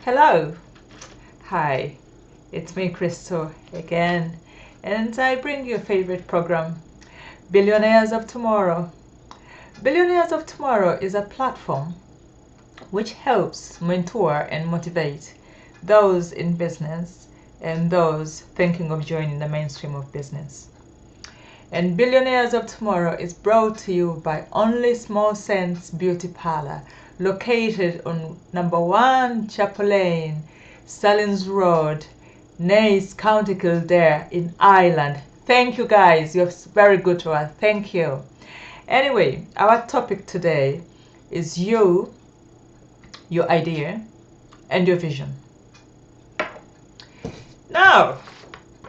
Hello, hi, it's me, Crystal, again, and I bring you a favorite program, Billionaires of Tomorrow. Billionaires of Tomorrow is a platform which helps mentor and motivate those in business and those thinking of joining the mainstream of business. And Billionaires of Tomorrow is brought to you by Only Small Sense Beauty Parlor, located on number 1 Chapel Lane, Stallings Road, Naas, County Kildare in Ireland. Thank you guys, you're very good to us. Thank you. Anyway, our topic today is you, your idea, and your vision. Now,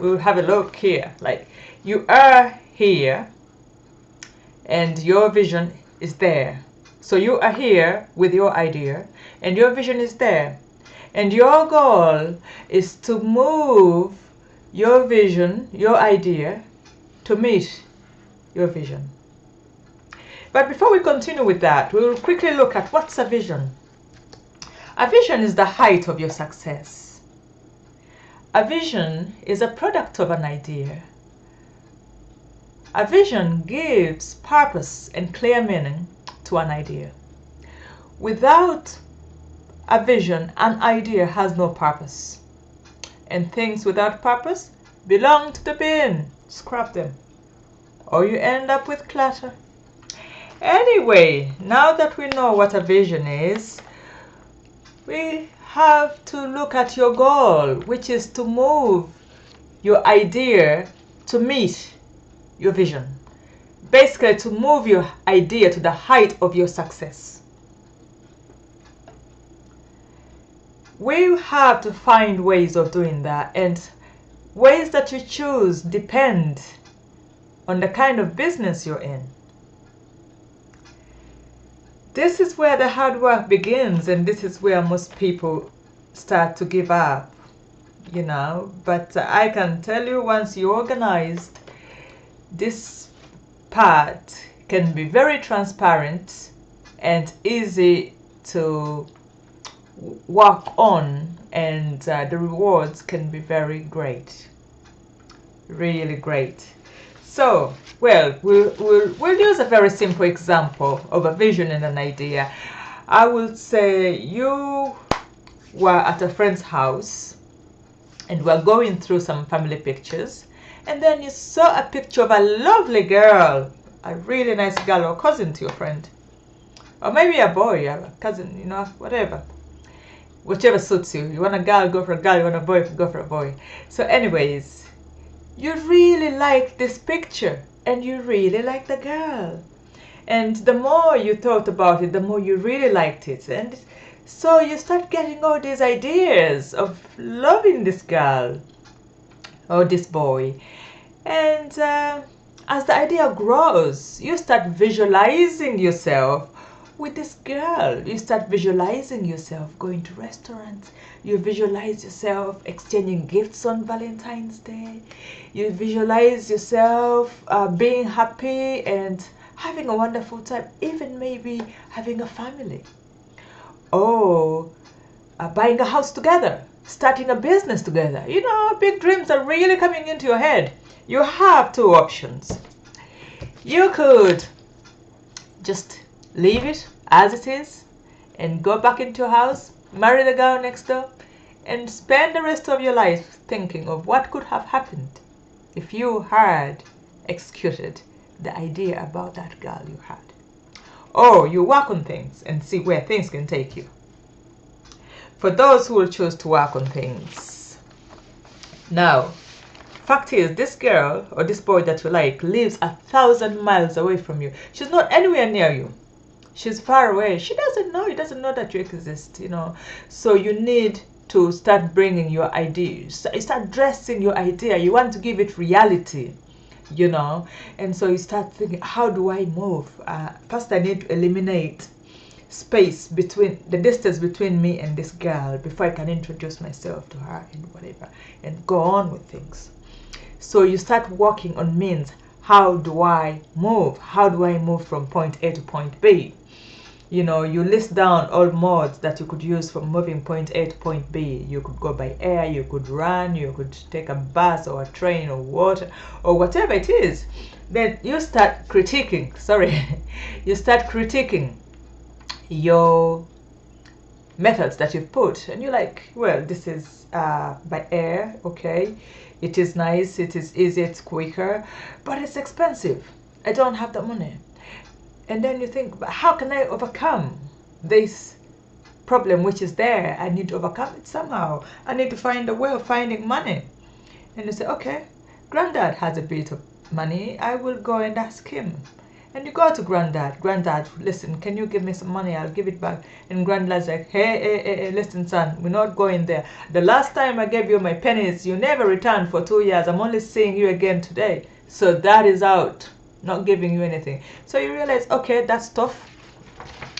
we'll have a look here. Like, you are here and your vision is there. So you are here with your idea and your vision is there. And your goal is to move your vision, your idea, to meet your vision. But before we continue with that, we will quickly look at what's a vision. A vision is the height of your success. A vision is a product of an idea. A vision gives purpose and clear meaning to an idea. Without a vision, an idea has no purpose. And things without purpose belong to the bin. Scrap them. Or you end up with clutter. Anyway, now that we know what a vision is, we have to look at your goal, which is to move your idea to meet your vision. Basically, to move your idea to the height of your success. We have to find ways of doing that, and ways that you choose depend on the kind of business you're in. This is where the hard work begins, and this is where most people start to give up, but I can tell you, once you're organized, this part can be very transparent and easy to work on, and the rewards can be very great, really great. So, well, we'll use a very simple example of a vision and an idea. I will say you were at a friend's house and were going through some family pictures, and then you saw a picture of a lovely girl, a really nice girl, or cousin to your friend, or maybe a boy, a cousin, whatever. Whichever suits you. You want a girl, go for a girl. You want a boy, go for a boy. So anyways, you really like this picture and you really like the girl. And the more you thought about it, the more you really liked it. And so you start getting all these ideas of loving this girl or this boy. And as the idea grows, you start visualizing yourself with this girl. You start visualizing yourself going to restaurants. You visualize yourself exchanging gifts on Valentine's Day. You visualize yourself being happy and having a wonderful time, even maybe having a family. Or buying a house together, starting a business together. Big dreams are really coming into your head. You have two options. You could just leave it as it is and go back into your house, marry the girl next door, and spend the rest of your life thinking of what could have happened if you had executed the idea about that girl you had. Or you work on things and see where things can take you. For those who will choose to work on things. Now, fact is, this girl or this boy that you like lives 1,000 miles away from you. She's not anywhere near you. She's far away. She doesn't know. He doesn't know that you exist, So you need to start bringing your ideas. You start dressing your idea. You want to give it reality, And so you start thinking, how do I move? First, I need to eliminate space between the distance between me and this girl before I can introduce myself to her and whatever, and go on with things. So you start working on means. How do I move? How do I move from point A to point B? You know, you list down all modes that you could use from moving point A to point B. You could go by air, you could run, you could take a bus or a train or water or whatever it is. Then you start critiquing, you start critiquing your methods that you've put, and you're like, well, this is by air, okay, it is nice, it is easy, it's quicker, but it's expensive. I don't have the money. And then you think, but how can I overcome this problem which is there? I need to overcome it somehow. I need to find a way of finding money. And you say, okay, Granddad has a bit of money, I will go and ask him. And you go to Granddad. Granddad, listen, can you give me some money? I'll give it back. And Granddad's like, hey, listen, son, we're not going there. The last time I gave you my pennies, you never returned for 2 years. I'm only seeing you again today. So that is out. Not giving you anything. So you realize, okay, that's tough.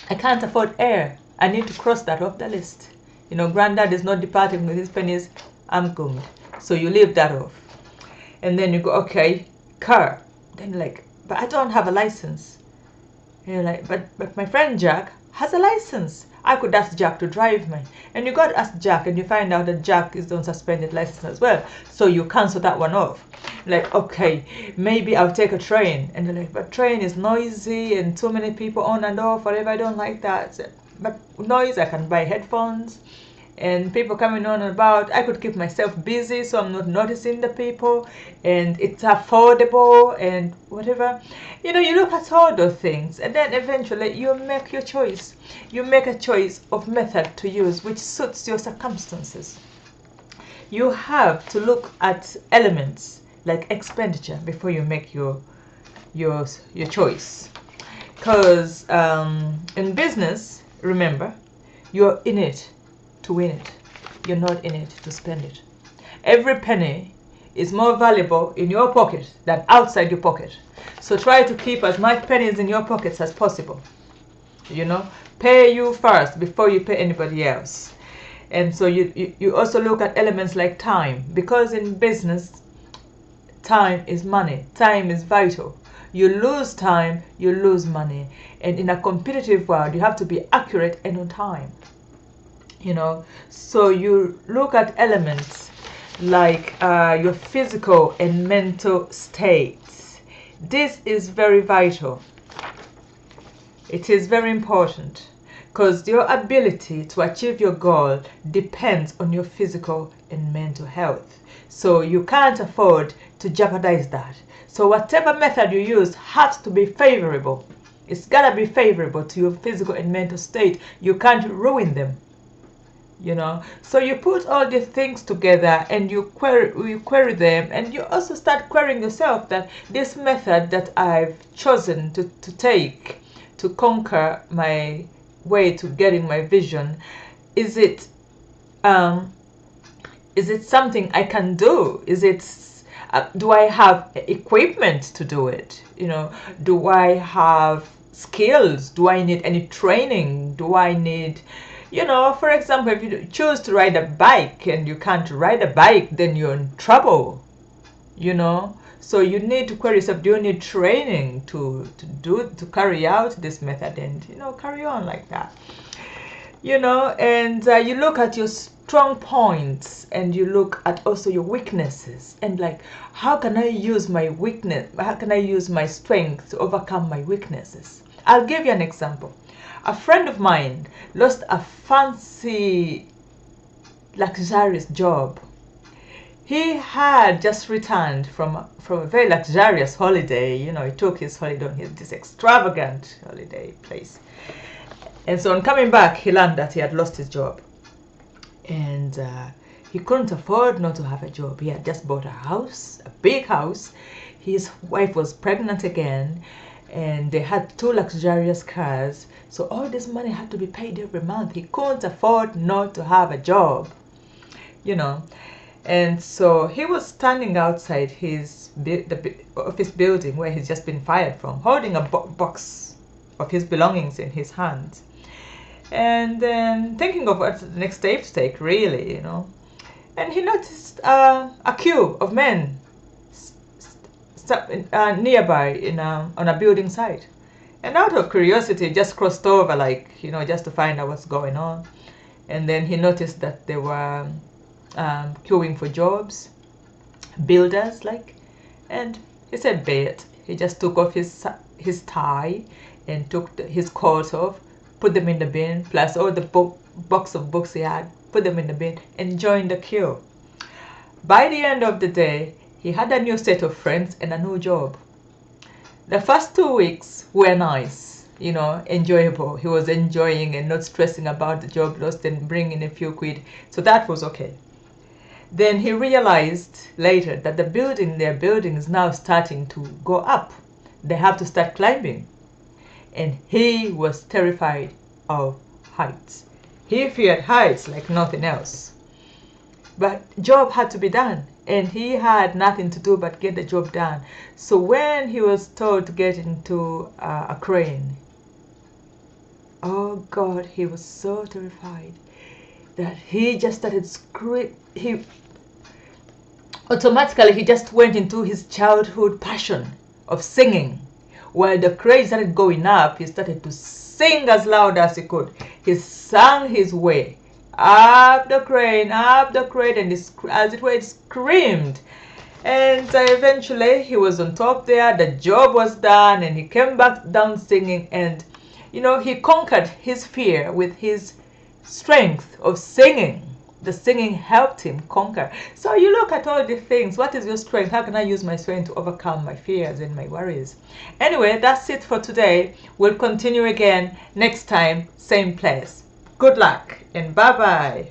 I can't afford air. I need to cross that off the list. You know, Granddad is not departing with his pennies. I'm good. So you leave that off. And then you go, okay, car. Then you're like, but I don't have a license. And you're like, but my friend Jack has a license. I could ask Jack to drive me. And you got to ask Jack, and you find out that Jack is on suspended license as well. So you cancel that one off. Like, okay, maybe I'll take a train. And you're like, but train is noisy and too many people on and off, whatever, I don't like that. But noise, I can buy headphones. And people coming on and about, I could keep myself busy so I'm not noticing the people, and it's affordable and whatever. You know, you look at all those things, and then eventually you make your choice. You make a choice of method to use which suits your circumstances. You have to look at elements like expenditure before you make your choice. Because in business, remember, you're in it to win it. You're not in it to spend it. Every penny is more valuable in your pocket than outside your pocket. So try to keep as much pennies in your pockets as possible. You know, pay you first before you pay anybody else. And so you also look at elements like time, because in business, time is money. Time is vital. You lose time, you lose money. And in a competitive world, you have to be accurate and on time. You know, so you look at elements like your physical and mental states. This is very vital. It is very important, because your ability to achieve your goal depends on your physical and mental health. So you can't afford to jeopardize that. So whatever method you use has to be favorable. It's gotta be favorable to your physical and mental state. You can't ruin them. You know, so you put all these things together and you query them, and you also start querying yourself that this method that I've chosen to take to conquer my way to getting my vision, is it something I can do? Is it do I have equipment to do it? You know, do I have skills? Do I need any training? Do I need, you know, for example, if you choose to ride a bike and you can't ride a bike, then you're in trouble, you know. So you need to query yourself, do you need training to carry out this method, and, you know, carry on like that. You know, and you look at your strong points, and you look at also your weaknesses, and like, how can I use my weakness? How can I use my strength to overcome my weaknesses? I'll give you an example. A friend of mine lost a fancy, luxurious job. He had just returned from a very luxurious holiday. You know, he took his holiday on this extravagant holiday place. And so on coming back, he learned that he had lost his job. And he couldn't afford not to have a job. He had just bought a house, a big house. His wife was pregnant again, and they had 2 luxurious cars. So all this money had to be paid every month. He couldn't afford not to have a job, you know. And so he was standing outside the office building where he's just been fired from, holding a box of his belongings in his hands. And then thinking of what's the next step to take, really, you know. And he noticed a queue of men nearby on a building site. And out of curiosity, just crossed over, like, just to find out what's going on. And then he noticed that they were queuing for jobs, builders, like. And he said, "Bet." He just took off his tie and took his coat off, put them in the bin, plus all the box of books he had, put them in the bin, and joined the queue. By the end of the day, he had a new set of friends and a new job. The first 2 weeks were nice, enjoyable. He was enjoying and not stressing about the job lost and bringing a few quid. So that was okay. Then he realized later that their building is now starting to go up. They have to start climbing. And he was terrified of heights. He feared heights like nothing else. But job had to be done, and he had nothing to do but get the job done. So when he was told to get into a crane, oh God, he was so terrified that he just started screaming. Automatically, he just went into his childhood passion of singing. While the crane started going up, he started to sing as loud as he could. He sang his way up the crane, and as it were, it screamed. And eventually, he was on top there. The job was done, and he came back down singing. And, he conquered his fear with his strength of singing. The singing helped him conquer. So you look at all the things. What is your strength? How can I use my strength to overcome my fears and my worries? Anyway, that's it for today. We'll continue again next time, same place. Good luck and bye-bye.